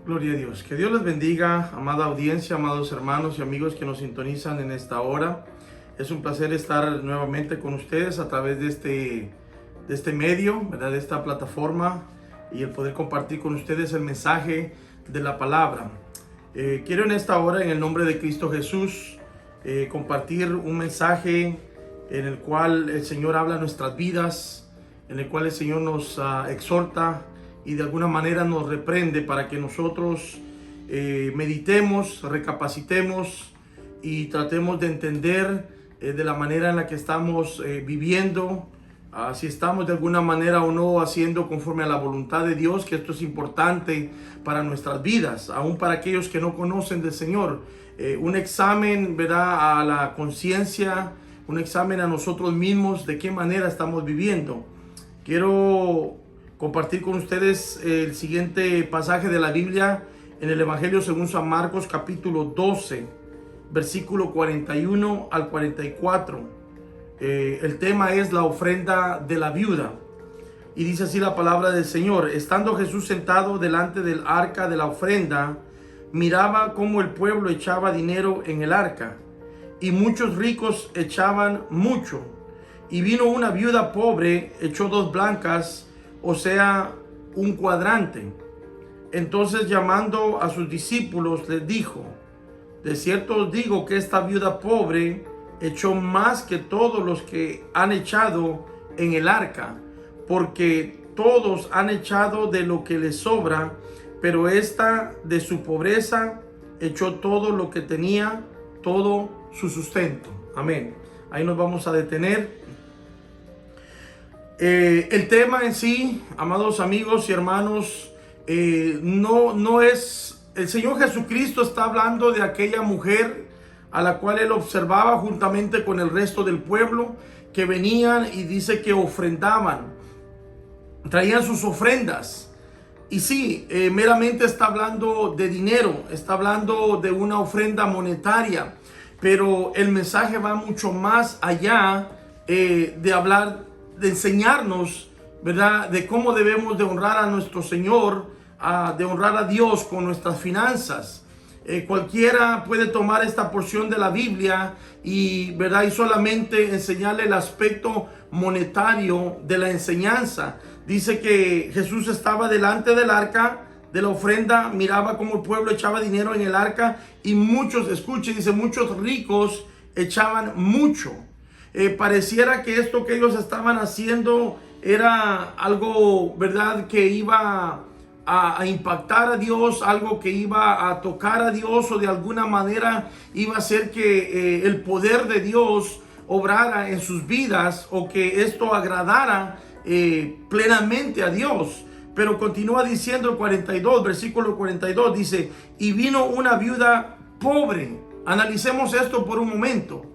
Gloria a Dios. Que Dios les bendiga, amada audiencia, amados hermanos y amigos que nos sintonizan en esta hora. Es un placer estar nuevamente con ustedes a través de este medio, ¿verdad? De esta plataforma, y el poder compartir con ustedes el mensaje de la palabra. Quiero en esta hora, en el nombre de Cristo Jesús, compartir un mensaje en el cual el Señor habla a nuestras vidas, en el cual el Señor nos exhorta y de alguna manera nos reprende para que nosotros meditemos, recapacitemos y tratemos de entender de la manera en la que estamos viviendo, si estamos de alguna manera o no haciendo conforme a la voluntad de Dios, que esto es importante para nuestras vidas, aún para aquellos que no conocen del Señor. Un examen, ¿verdad?, a la conciencia, un examen a nosotros mismos, de qué manera estamos viviendo. Quiero compartir con ustedes el siguiente pasaje de la Biblia en el Evangelio según San Marcos, capítulo 12, versículo 41 al 44. El tema es la ofrenda de la viuda. Y dice así la palabra del Señor: estando Jesús sentado delante del arca de la ofrenda, miraba cómo el pueblo echaba dinero en el arca, y muchos ricos echaban mucho. Y vino una viuda pobre, echó 2 blancas, o sea, un cuadrante. Entonces, llamando a sus discípulos, les dijo: de cierto os digo que esta viuda pobre echó más que todos los que han echado en el arca, porque todos han echado de lo que les sobra, pero esta de su pobreza echó todo lo que tenía, todo su sustento. Amén. Ahí nos vamos a detener. El tema en sí, amados amigos y hermanos, no es... El Señor Jesucristo está hablando de aquella mujer a la cual Él observaba juntamente con el resto del pueblo, que venían y dice que ofrendaban, traían sus ofrendas. Y sí, meramente está hablando de dinero, está hablando de una ofrenda monetaria, pero el mensaje va mucho más allá de hablar, de enseñarnos, ¿verdad?, de cómo debemos de honrar a nuestro Señor, de honrar a Dios con nuestras finanzas. Cualquiera puede tomar esta porción de la Biblia y, ¿verdad?, y solamente enseñarle el aspecto monetario de la enseñanza. Dice que Jesús estaba delante del arca de la ofrenda, miraba cómo el pueblo echaba dinero en el arca, y muchos, escuche, dice, muchos ricos echaban mucho. Pareciera que esto que ellos estaban haciendo era algo, ¿verdad?, que iba a impactar a Dios, algo que iba a tocar a Dios, o de alguna manera iba a hacer que el poder de Dios obrara en sus vidas, o que esto agradara plenamente a Dios. Pero continúa diciendo el 42, versículo 42, dice: y vino una viuda pobre. Analicemos esto por un momento.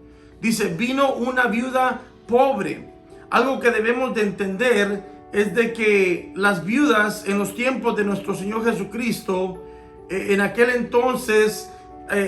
Dice, vino una viuda pobre. Algo que debemos de entender es de que las viudas en los tiempos de nuestro Señor Jesucristo, en aquel entonces,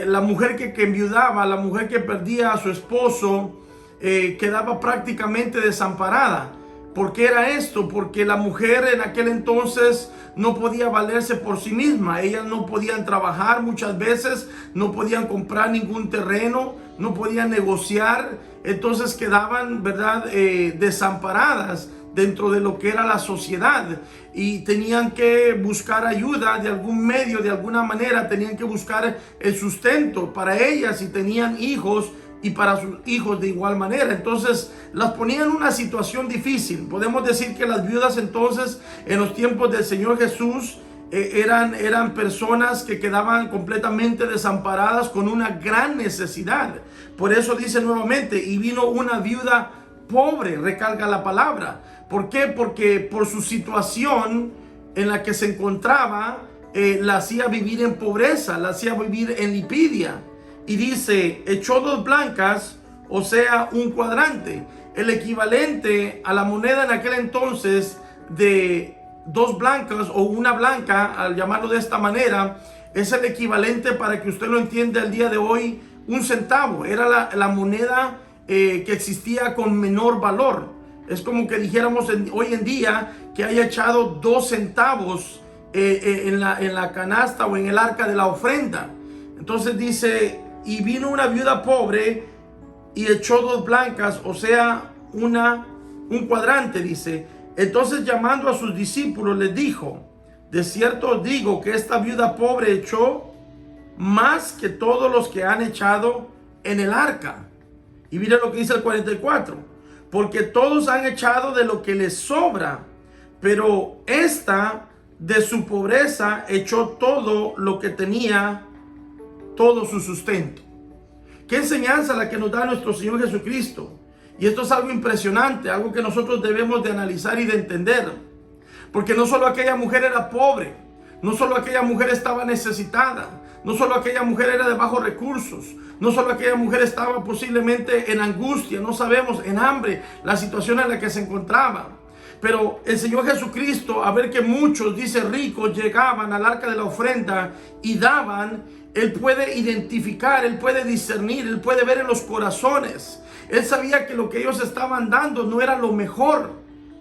la mujer que enviudaba, la mujer que perdía a su esposo, quedaba prácticamente desamparada. ¿Por qué era esto? Porque la mujer en aquel entonces no podía valerse por sí misma. Ellas no podían trabajar muchas veces, no podían comprar ningún terreno, no podían negociar. Entonces quedaban, ¿verdad?, desamparadas dentro de lo que era la sociedad, y tenían que buscar ayuda de algún medio, de alguna manera tenían que buscar el sustento para ellas, si tenían hijos, y para sus hijos de igual manera. Entonces las ponían en una situación difícil. Podemos decir que las viudas entonces, en los tiempos del Señor Jesús, eran personas que quedaban completamente desamparadas, con una gran necesidad. Por eso dice nuevamente: y vino una viuda pobre, recalca la palabra. ¿Por qué? Porque por su situación en la que se encontraba, la hacía vivir en pobreza, la hacía vivir en lipidia. Y dice, echó 2 blancas, o sea, un cuadrante. El equivalente a la moneda en aquel entonces de 2 blancas o una blanca, al llamarlo de esta manera, es el equivalente, para que usted lo entienda el día de hoy, 1 centavo. Era la moneda que existía con menor valor. Es como que dijéramos hoy en día que haya echado 2 centavos en la canasta o en el arca de la ofrenda. Entonces dice, y vino una viuda pobre y echó 2 blancas, o sea, un cuadrante, dice. Entonces llamando a sus discípulos les dijo, de cierto os digo que esta viuda pobre echó más que todos los que han echado en el arca. Y mira lo que dice el 44, porque todos han echado de lo que les sobra, pero esta de su pobreza echó todo lo que tenía, todo su sustento. Qué enseñanza la que nos da nuestro Señor Jesucristo. Y esto es algo impresionante, algo que nosotros debemos de analizar y de entender. Porque no solo aquella mujer era pobre, no solo aquella mujer estaba necesitada, no solo aquella mujer era de bajos recursos, no solo aquella mujer estaba posiblemente en angustia, no sabemos, en hambre, la situación en la que se encontraba. Pero el Señor Jesucristo, a ver que muchos, dice, ricos llegaban al arca de la ofrenda y daban, Él puede identificar, Él puede discernir, Él puede ver en los corazones. Él sabía que lo que ellos estaban dando no era lo mejor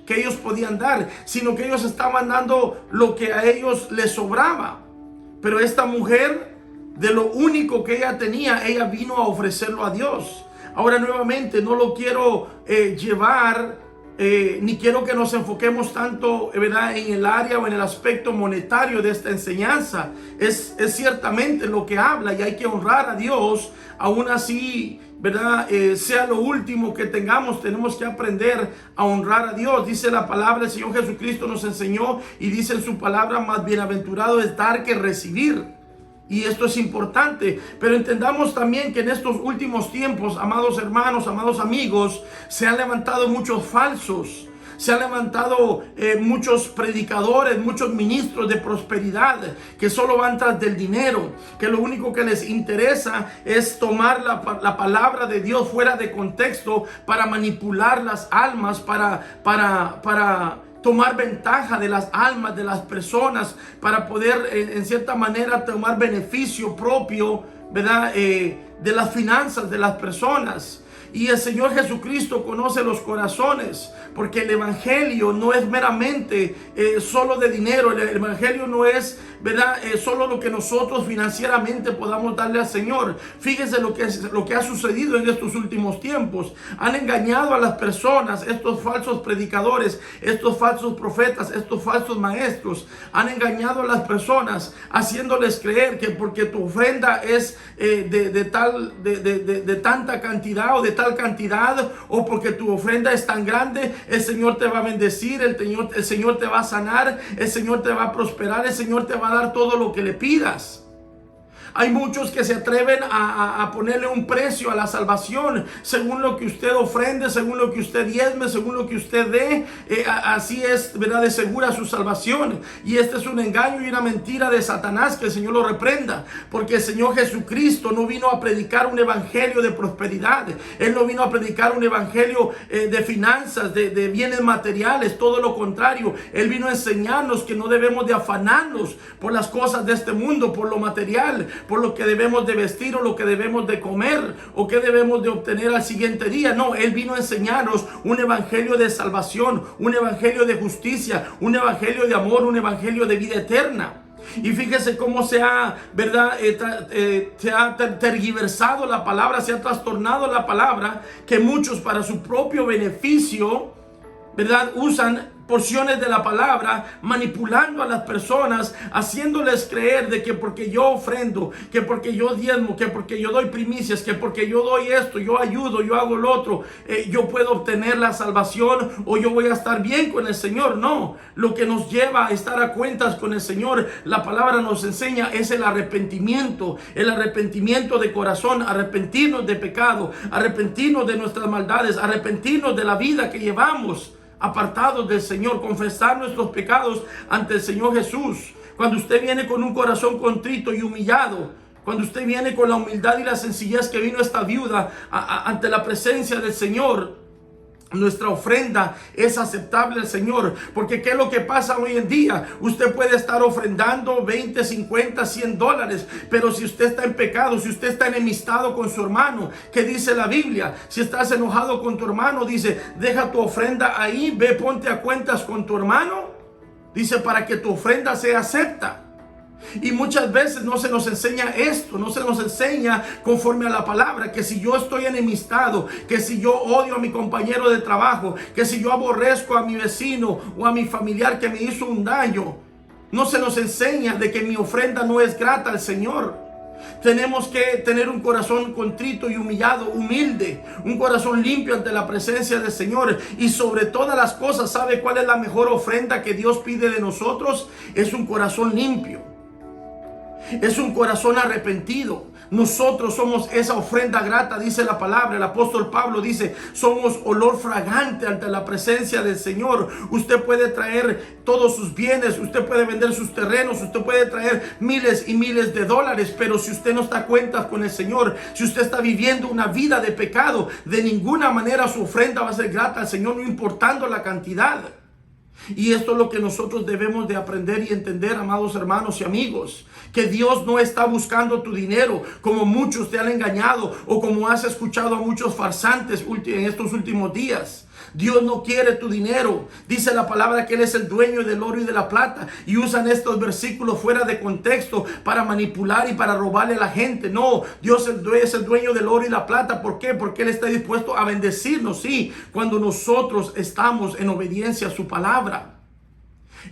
que ellos podían dar, sino que ellos estaban dando lo que a ellos les sobraba. Pero esta mujer, de lo único que ella tenía, ella vino a ofrecerlo a Dios. Ahora nuevamente, no lo quiero llevar, ni quiero que nos enfoquemos tanto, ¿verdad?, en el área o en el aspecto monetario de esta enseñanza. Es ciertamente lo que habla y hay que honrar a Dios. Aún así, ¿verdad? Sea lo último que tengamos, tenemos que aprender a honrar a Dios. Dice la palabra, el Señor Jesucristo nos enseñó y dice en su palabra, más bienaventurado es dar que recibir. Y esto es importante, pero entendamos también que en estos últimos tiempos, amados hermanos, amados amigos, se han levantado muchos falsos. Se han levantado muchos predicadores, muchos ministros de prosperidad que solo van tras del dinero, que lo único que les interesa es tomar la palabra de Dios fuera de contexto para manipular las almas, para tomar ventaja de las almas de las personas, para poder en cierta manera tomar beneficio propio, ¿verdad?, de las finanzas de las personas. Y el Señor Jesucristo conoce los corazones, porque el Evangelio no es meramente solo de dinero. El Evangelio no es, ¿verdad?, solo lo que nosotros financieramente podamos darle al Señor. Fíjense lo que ha sucedido en estos últimos tiempos. Han engañado a las personas, estos falsos predicadores, estos falsos profetas, estos falsos maestros. Han engañado a las personas, haciéndoles creer que porque tu ofrenda es de tanta cantidad o de tal cantidad, o porque tu ofrenda es tan grande, el Señor te va a bendecir, el Señor te va a sanar, el Señor te va a prosperar, el Señor te va a dar todo lo que le pidas. Hay muchos que se atreven a ponerle un precio a la salvación, según lo que usted ofrende, según lo que usted diezme, según lo que usted dé, así es, ¿verdad?, de segura su salvación. Y este es un engaño y una mentira de Satanás, que el Señor lo reprenda, porque el Señor Jesucristo no vino a predicar un evangelio de prosperidad. Él no vino a predicar un evangelio de finanzas, de bienes materiales, todo lo contrario. Él vino a enseñarnos que no debemos de afanarnos por las cosas de este mundo, por lo material, por lo que debemos de vestir o lo que debemos de comer o que debemos de obtener al siguiente día. No, Él vino a enseñarnos un evangelio de salvación, un evangelio de justicia, un evangelio de amor, un evangelio de vida eterna. Y fíjese cómo se ha, ¿verdad?, se ha tergiversado la palabra, se ha trastornado la palabra, que muchos para su propio beneficio, ¿verdad?, usan porciones de la palabra, manipulando a las personas, haciéndoles creer de que porque yo ofrendo, que porque yo diezmo, que porque yo doy primicias, que porque yo doy esto, yo ayudo, yo hago lo otro, yo puedo obtener la salvación o yo voy a estar bien con el Señor. No, lo que nos lleva a estar a cuentas con el Señor, la palabra nos enseña, es el arrepentimiento de corazón, arrepentirnos de pecado, arrepentirnos de nuestras maldades, arrepentirnos de la vida que llevamos apartados del Señor, confesar nuestros pecados ante el Señor Jesús. Cuando usted viene con un corazón contrito y humillado, cuando usted viene con la humildad y la sencillez que vino esta viuda ante la presencia del Señor, nuestra ofrenda es aceptable al Señor. Porque ¿qué es lo que pasa hoy en día? Usted puede estar ofrendando 20, 50, 100 dólares, pero si usted está en pecado, si usted está enemistado con su hermano, ¿qué dice la Biblia? Si estás enojado con tu hermano, dice, deja tu ofrenda ahí, ve, ponte a cuentas con tu hermano. Dice, para que tu ofrenda sea acepta. Y muchas veces no se nos enseña esto, no se nos enseña conforme a la palabra, que si yo estoy enemistado, que si yo odio a mi compañero de trabajo, que si yo aborrezco a mi vecino o a mi familiar que me hizo un daño, no se nos enseña de que mi ofrenda no es grata al Señor. Tenemos que tener un corazón contrito y humillado, humilde, un corazón limpio ante la presencia del Señor. Y sobre todas las cosas, ¿sabe cuál es la mejor ofrenda que Dios pide de nosotros? Es un corazón limpio. Es un corazón arrepentido. Nosotros somos esa ofrenda grata, dice la palabra. El apóstol Pablo dice, somos olor fragante ante la presencia del Señor. Usted puede traer todos sus bienes, usted puede vender sus terrenos, usted puede traer miles y miles de dólares, pero si usted no está a cuentas con el Señor, si usted está viviendo una vida de pecado, de ninguna manera su ofrenda va a ser grata al Señor, no importando la cantidad. Y esto es lo que nosotros debemos de aprender y entender, amados hermanos y amigos, que Dios no está buscando tu dinero como muchos te han engañado o como has escuchado a muchos farsantes en estos últimos días. Dios no quiere tu dinero. Dice la palabra que Él es el dueño del oro y de la plata, y usan estos versículos fuera de contexto para manipular y para robarle a la gente. No, Dios es el dueño del oro y la plata. ¿Por qué? Porque Él está dispuesto a bendecirnos, sí, cuando nosotros estamos en obediencia a su palabra.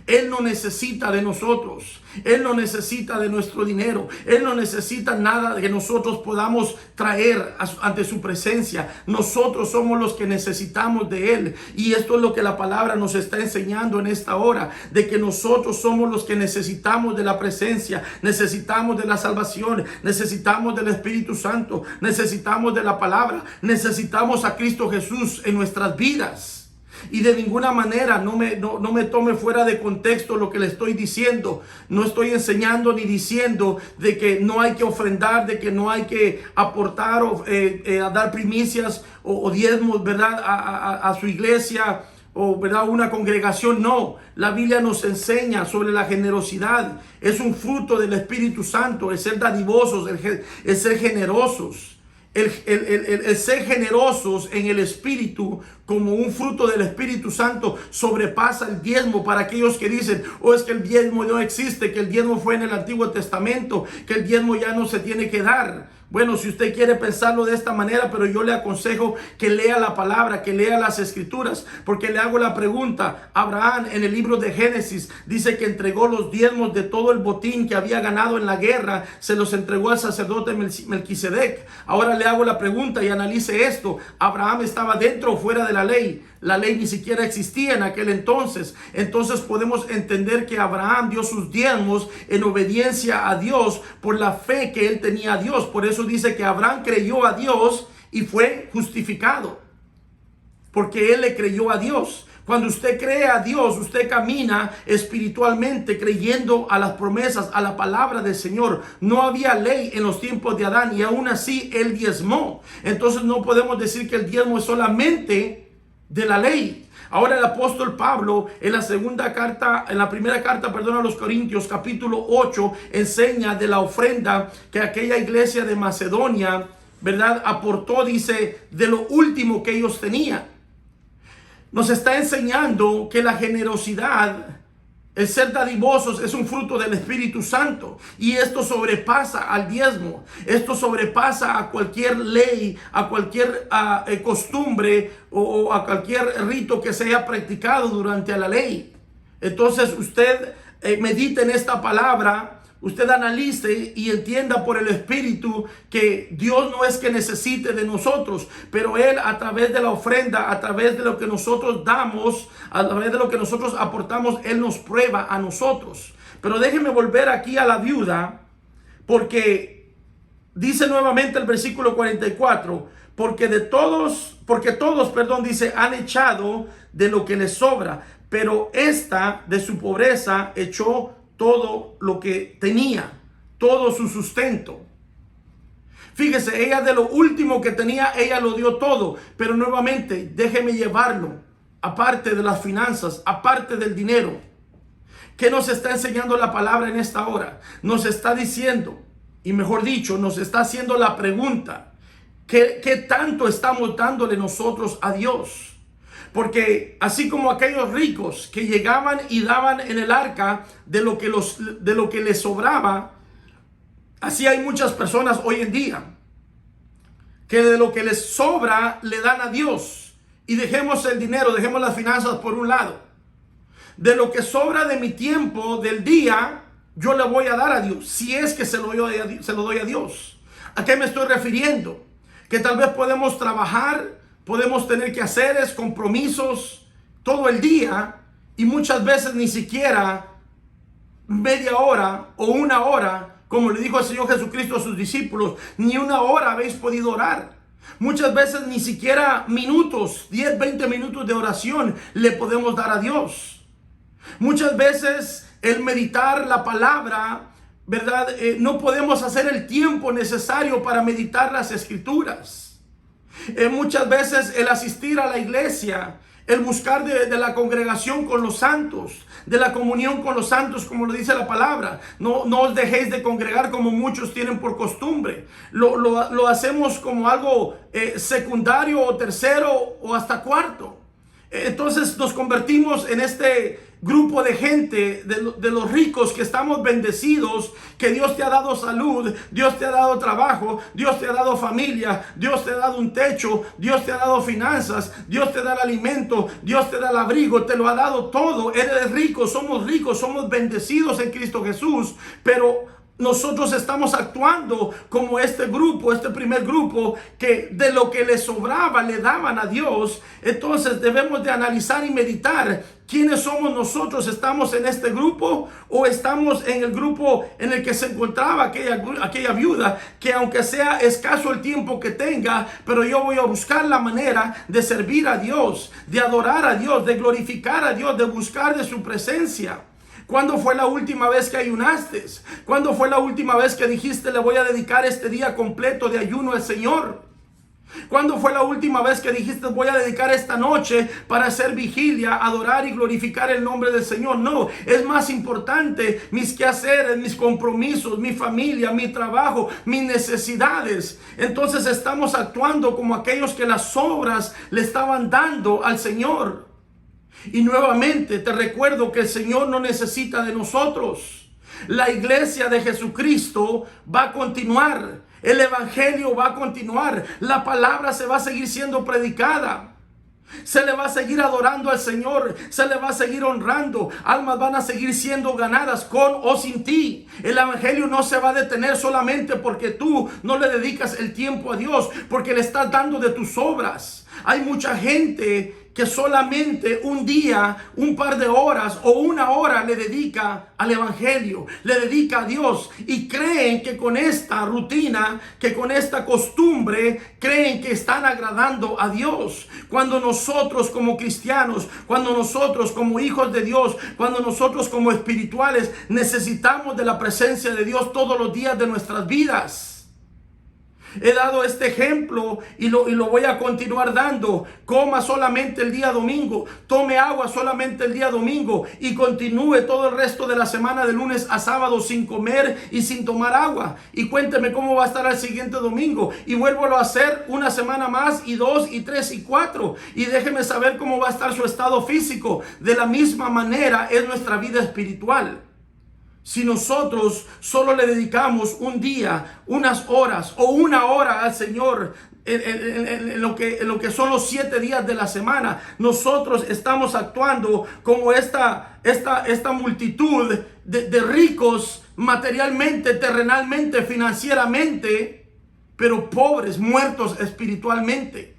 Él no necesita de nosotros. Él no necesita de nuestro dinero. Él no necesita nada que nosotros podamos traer ante su presencia. Nosotros somos los que necesitamos de Él. Y esto es lo que la palabra nos está enseñando en esta hora. De que nosotros somos los que necesitamos de la presencia. Necesitamos de la salvación. Necesitamos del Espíritu Santo. Necesitamos de la palabra. Necesitamos a Cristo Jesús en nuestras vidas. Y de ninguna manera no me tome fuera de contexto lo que le estoy diciendo. No estoy enseñando ni diciendo de que no hay que ofrendar, de que no hay que aportar o a dar primicias o diezmos, ¿verdad? A su iglesia o, ¿verdad?, una congregación. No, la Biblia nos enseña sobre la generosidad. Es un fruto del Espíritu Santo, el ser dadivosos, el ser generosos. El ser generosos en el Espíritu como un fruto del Espíritu Santo sobrepasa el diezmo. Para aquellos que dicen, es que el diezmo no existe, que el diezmo fue en el Antiguo Testamento, que el diezmo ya no se tiene que dar. Bueno, si usted quiere pensarlo de esta manera, pero yo le aconsejo que lea la palabra, que lea las escrituras, porque le hago la pregunta. Abraham en el libro de Génesis dice que entregó los diezmos de todo el botín que había ganado en la guerra, se los entregó al sacerdote Melquisedec. Ahora le hago la pregunta y analice esto. ¿Abraham estaba dentro o fuera de la ley? La ley ni siquiera existía en aquel entonces. Entonces podemos entender que Abraham dio sus diezmos en obediencia a Dios por la fe que él tenía a Dios. Por eso dice que Abraham creyó a Dios y fue justificado, porque él le creyó a Dios. Cuando usted cree a Dios, usted camina espiritualmente creyendo a las promesas, a la palabra del Señor. No había ley en los tiempos de Adán y aún así él diezmó. Entonces no podemos decir que el diezmo es solamente de la ley. Ahora el apóstol Pablo en la primera carta a los Corintios, capítulo 8, enseña de la ofrenda que aquella iglesia de Macedonia, ¿verdad?, aportó, dice, de lo último que ellos tenían. Nos está enseñando que la generosidad, el ser dadivosos, es un fruto del Espíritu Santo. Y esto sobrepasa al diezmo. Esto sobrepasa a cualquier ley, a cualquier costumbre o a cualquier rito que se haya practicado durante la ley. Entonces usted medite en esta palabra. Usted analice y entienda por el Espíritu que Dios no es que necesite de nosotros, pero Él, a través de la ofrenda, a través de lo que nosotros damos, a través de lo que nosotros aportamos, Él nos prueba a nosotros. Pero déjenme volver aquí a la viuda, porque dice nuevamente el versículo 44, porque todos, dice, han echado de lo que les sobra, pero esta de su pobreza echó todo lo que tenía, todo su sustento. Fíjese, ella de lo último que tenía, ella lo dio todo. Pero nuevamente, déjeme llevarlo, aparte de las finanzas, aparte del dinero. ¿Qué nos está enseñando la palabra en esta hora? Nos está diciendo, y mejor dicho, nos está haciendo la pregunta, ¿qué tanto estamos dándole nosotros a Dios? Porque así como aquellos ricos que llegaban y daban en el arca de lo que les sobraba, así hay muchas personas hoy en día que de lo que les sobra le dan a Dios. Y dejemos el dinero, dejemos las finanzas por un lado. De lo que sobra de mi tiempo, del día, yo le voy a dar a Dios, si es que se lo doy a Dios. ¿A qué me estoy refiriendo? Que tal vez podemos trabajar, podemos tener quehaceres, compromisos todo el día, y muchas veces ni siquiera media hora o una hora, como le dijo el Señor Jesucristo a sus discípulos, ni una hora habéis podido orar. Muchas veces ni siquiera minutos, 10, 20 minutos de oración le podemos dar a Dios. Muchas veces el meditar la palabra, ¿verdad? No podemos hacer el tiempo necesario para meditar las escrituras. Muchas veces el asistir a la iglesia, el buscar de la congregación con los santos, de la comunión con los santos, como lo dice la palabra. No os dejéis de congregar como muchos tienen por costumbre. Lo hacemos como algo secundario o tercero o hasta cuarto. Entonces nos convertimos en este grupo de gente, de los ricos que estamos bendecidos, que Dios te ha dado salud, Dios te ha dado trabajo, Dios te ha dado familia, Dios te ha dado un techo, Dios te ha dado finanzas, Dios te da el alimento, Dios te da el abrigo, te lo ha dado todo. Eres rico, somos bendecidos en Cristo Jesús, pero nosotros estamos actuando como este grupo, este primer grupo, que de lo que les sobraba le daban a Dios. Entonces debemos de analizar y meditar quiénes somos nosotros. ¿Estamos en este grupo o estamos en el grupo en el que se encontraba aquella viuda, que aunque sea escaso el tiempo que tenga, pero yo voy a buscar la manera de servir a Dios, de adorar a Dios, de glorificar a Dios, de buscar de su presencia? ¿Cuándo fue la última vez que ayunaste? ¿Cuándo fue la última vez que dijiste, le voy a dedicar este día completo de ayuno al Señor? ¿Cuándo fue la última vez que dijiste, voy a dedicar esta noche para hacer vigilia, adorar y glorificar el nombre del Señor? No, es más importante mis quehaceres, mis compromisos, mi familia, mi trabajo, mis necesidades. Entonces estamos actuando como aquellos que las obras le estaban dando al Señor. Y nuevamente te recuerdo que el Señor no necesita de nosotros. La iglesia de Jesucristo va a continuar. El evangelio va a continuar. La palabra se va a seguir siendo predicada. Se le va a seguir adorando al Señor. Se le va a seguir honrando. Almas van a seguir siendo ganadas con o sin ti. El evangelio no se va a detener solamente porque tú no le dedicas el tiempo a Dios, porque le estás dando de tus obras. Hay mucha gente que solamente un día, un par de horas o una hora le dedica al evangelio, le dedica a Dios, y creen que con esta rutina, que con esta costumbre, creen que están agradando a Dios. Cuando nosotros como cristianos, cuando nosotros como hijos de Dios, cuando nosotros como espirituales necesitamos de la presencia de Dios todos los días de nuestras vidas. He dado este ejemplo y lo voy a continuar dando. Coma solamente el día domingo, tome agua solamente el día domingo y continúe todo el resto de la semana de lunes a sábado sin comer y sin tomar agua. Y cuénteme cómo va a estar el siguiente domingo. Y vuélvalo a hacer una semana más, y 2, y 3, y 4. Y déjeme saber cómo va a estar su estado físico. De la misma manera es nuestra vida espiritual. Si nosotros solo le dedicamos un día, unas horas o una hora al Señor en lo que son los 7 días de la semana, nosotros estamos actuando como esta multitud de ricos materialmente, terrenalmente, financieramente, pero pobres, muertos espiritualmente.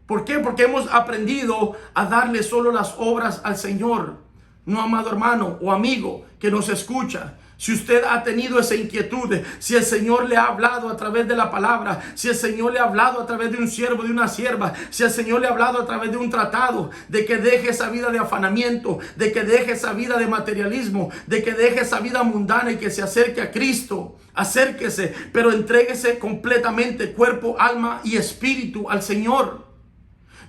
¿Por qué? Porque hemos aprendido a darle solo las obras al Señor. No, amado hermano o amigo que nos escucha, si usted ha tenido esa inquietud, si el Señor le ha hablado a través de la palabra, si el Señor le ha hablado a través de un siervo, de una sierva, si el Señor le ha hablado a través de un tratado, de que deje esa vida de afanamiento, de que deje esa vida de materialismo, de que deje esa vida mundana y que se acerque a Cristo, acérquese, pero entréguese completamente, cuerpo, alma y espíritu al Señor.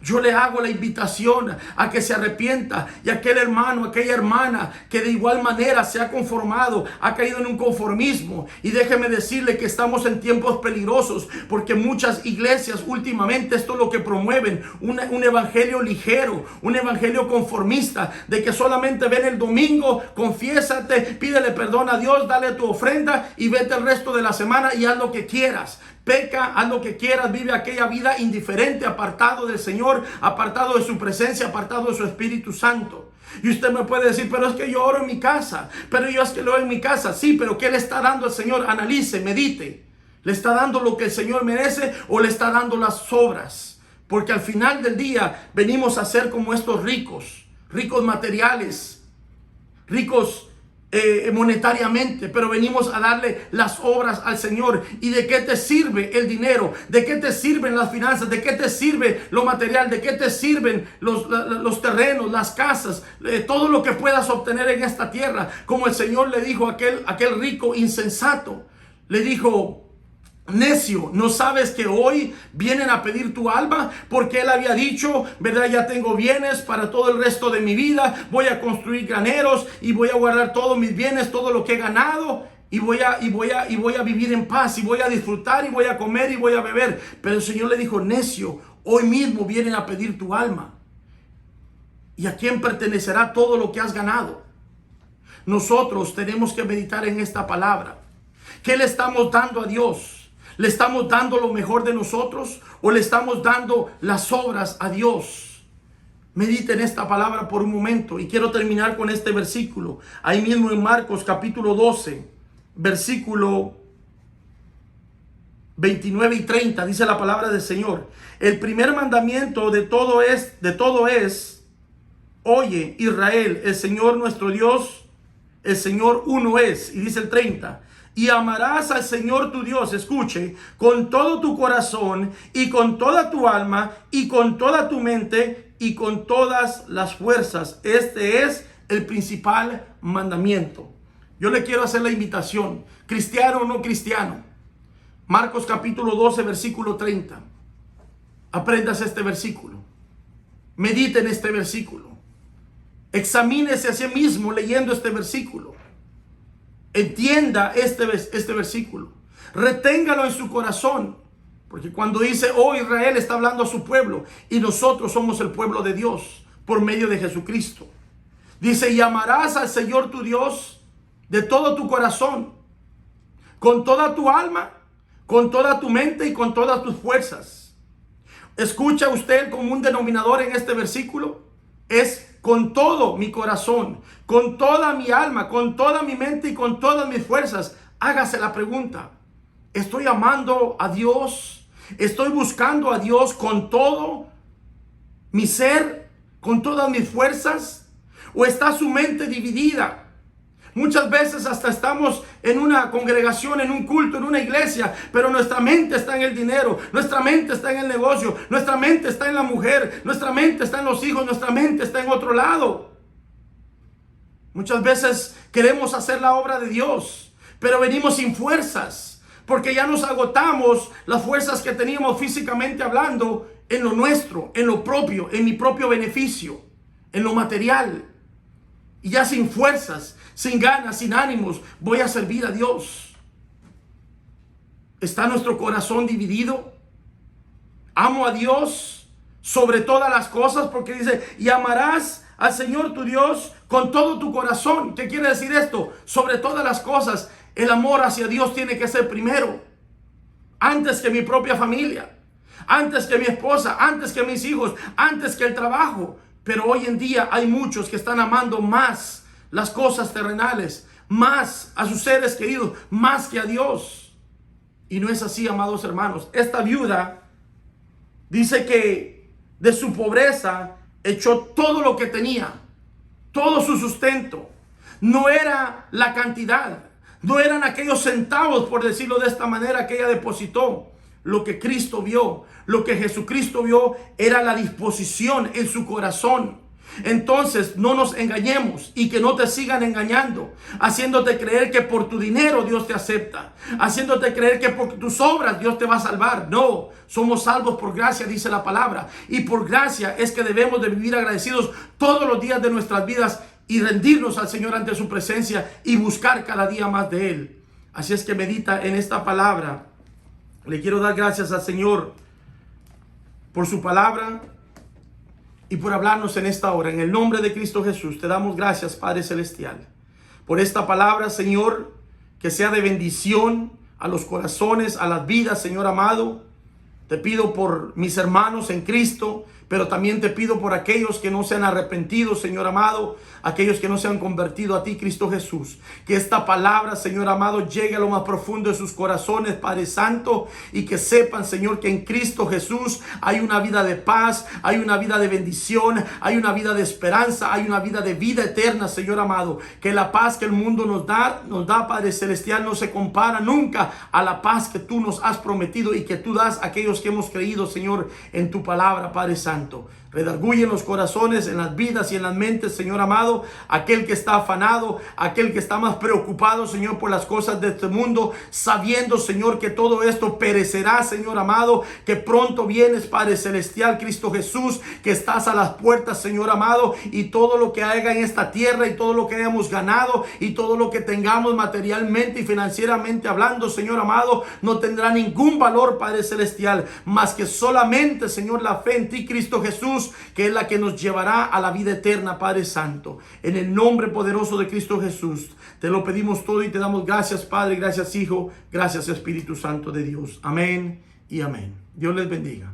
yo le hago la invitación a que se arrepienta, y aquel hermano, aquella hermana que de igual manera se ha conformado, ha caído en un conformismo. Y déjeme decirle que estamos en tiempos peligrosos, porque muchas iglesias últimamente esto es lo que promueven, un evangelio ligero, un evangelio conformista, de que solamente ven el domingo, confiésate, pídele perdón a Dios, dale tu ofrenda y vete el resto de la semana y haz lo que quieras. Peca, haz lo que quieras, vive aquella vida indiferente, apartado del Señor, apartado de su presencia, apartado de su Espíritu Santo. Y usted me puede decir, pero es que yo oro en mi casa, pero yo es que lo hago en mi casa. Sí, pero ¿qué le está dando al Señor? Analice, medite. ¿Le está dando lo que el Señor merece o le está dando las sobras? Porque al final del día venimos a ser como estos ricos, ricos materiales, ricos monetariamente, pero venimos a darle las obras al Señor. ¿Y de qué te sirve el dinero? ¿De qué te sirven las finanzas? ¿De qué te sirve lo material? ¿De qué te sirven los terrenos, las casas, todo lo que puedas obtener en esta tierra? Como el Señor le dijo a aquel rico insensato, le dijo: necio, ¿no sabes que hoy vienen a pedir tu alma? Porque él había dicho, ¿verdad? Ya tengo bienes para todo el resto de mi vida, voy a construir graneros y voy a guardar todos mis bienes, todo lo que he ganado, y voy a vivir en paz, y voy a disfrutar, y voy a comer, y voy a beber. Pero el Señor le dijo: necio, hoy mismo vienen a pedir tu alma. ¿Y a quién pertenecerá todo lo que has ganado? Nosotros tenemos que meditar en esta palabra. ¿Qué le estamos dando a Dios? ¿Le estamos dando lo mejor de nosotros o le estamos dando las obras a Dios? Medite en esta palabra por un momento, y quiero terminar con este versículo. Ahí mismo en Marcos capítulo 12, versículo 29 y 30, dice la palabra del Señor: el primer mandamiento de todo es, oye Israel, el Señor nuestro Dios, el Señor uno es. Y dice el 30: y amarás al Señor tu Dios, escuche, con todo tu corazón y con toda tu alma y con toda tu mente y con todas las fuerzas. Este es el principal mandamiento. Yo le quiero hacer la invitación, cristiano o no cristiano. Marcos capítulo 12, versículo 30. Apréndase este versículo. Medite en este versículo. Examínese a sí mismo leyendo este versículo. Entienda este versículo. Reténgalo en su corazón. Porque cuando dice, oh Israel, está hablando a su pueblo. Y nosotros somos el pueblo de Dios por medio de Jesucristo. Dice: y amarás al Señor tu Dios de todo tu corazón, con toda tu alma, con toda tu mente y con todas tus fuerzas. ¿Escucha usted el común denominador en este versículo? Es con todo mi corazón, con toda mi alma, con toda mi mente y con todas mis fuerzas. Hágase la pregunta: ¿estoy amando a Dios? ¿Estoy buscando a Dios con todo mi ser, con todas mis fuerzas? ¿O está su mente dividida? Muchas veces hasta estamos en una congregación, en un culto, en una iglesia, pero nuestra mente está en el dinero, nuestra mente está en el negocio, nuestra mente está en la mujer, nuestra mente está en los hijos, nuestra mente está en otro lado. Muchas veces queremos hacer la obra de Dios, pero venimos sin fuerzas, porque ya nos agotamos las fuerzas que teníamos físicamente hablando en lo nuestro, en lo propio, en mi propio beneficio, en lo material. Y ya sin fuerzas, sin ganas, sin ánimos, voy a servir a Dios. ¿Está nuestro corazón dividido? Amo a Dios sobre todas las cosas, porque dice: y amarás al Señor tu Dios con todo tu corazón. ¿Qué quiere decir esto? Sobre todas las cosas, el amor hacia Dios tiene que ser primero, antes que mi propia familia, antes que mi esposa, antes que mis hijos, antes que el trabajo. Pero hoy en día hay muchos que están amando más las cosas terrenales, más a sus seres queridos, más que a Dios. Y no es así, amados hermanos. Esta viuda dice que de su pobreza echó todo lo que tenía, todo su sustento. No era la cantidad, no eran aquellos centavos, por decirlo de esta manera, que ella depositó. Lo que Cristo vio, lo que Jesucristo vio, era la disposición en su corazón. Entonces no nos engañemos y que no te sigan engañando, haciéndote creer que por tu dinero Dios te acepta, haciéndote creer que por tus obras Dios te va a salvar. No, somos salvos por gracia, dice la palabra, y por gracia es que debemos de vivir agradecidos todos los días de nuestras vidas y rendirnos al Señor ante su presencia y buscar cada día más de Él. Así es que medita en esta palabra. Le quiero dar gracias al Señor por su palabra y por hablarnos en esta hora. En el nombre de Cristo Jesús te damos gracias, Padre Celestial, por esta palabra, Señor, que sea de bendición a los corazones, a las vidas, Señor amado. Te pido por mis hermanos en Cristo, pero también te pido por aquellos que no se han arrepentido, Señor amado, aquellos que no se han convertido a ti, Cristo Jesús. Que esta palabra, Señor amado, llegue a lo más profundo de sus corazones, Padre Santo, y que sepan, Señor, que en Cristo Jesús hay una vida de paz, hay una vida de bendición, hay una vida de esperanza, hay una vida de vida eterna, Señor amado. Que la paz que el mundo nos da, Padre Celestial, no se compara nunca a la paz que tú nos has prometido y que tú das a aquellos que hemos creído, Señor, en tu palabra, Padre Santo. Redarguye en los corazones, en las vidas y en las mentes, Señor amado, aquel que está afanado, aquel que está más preocupado, Señor, por las cosas de este mundo, sabiendo, Señor, que todo esto perecerá, Señor amado, que pronto vienes, Padre Celestial, Cristo Jesús, que estás a las puertas, Señor amado, y todo lo que haya en esta tierra y todo lo que hayamos ganado y todo lo que tengamos materialmente y financieramente hablando, Señor amado, no tendrá ningún valor, Padre Celestial, más que solamente, Señor, la fe en ti, Cristo Jesús, que es la que nos llevará a la vida eterna, Padre Santo. En el nombre poderoso de Cristo Jesús, te lo pedimos todo y te damos gracias, Padre, gracias, Hijo, gracias, Espíritu Santo de Dios. Amén y amén. Dios les bendiga.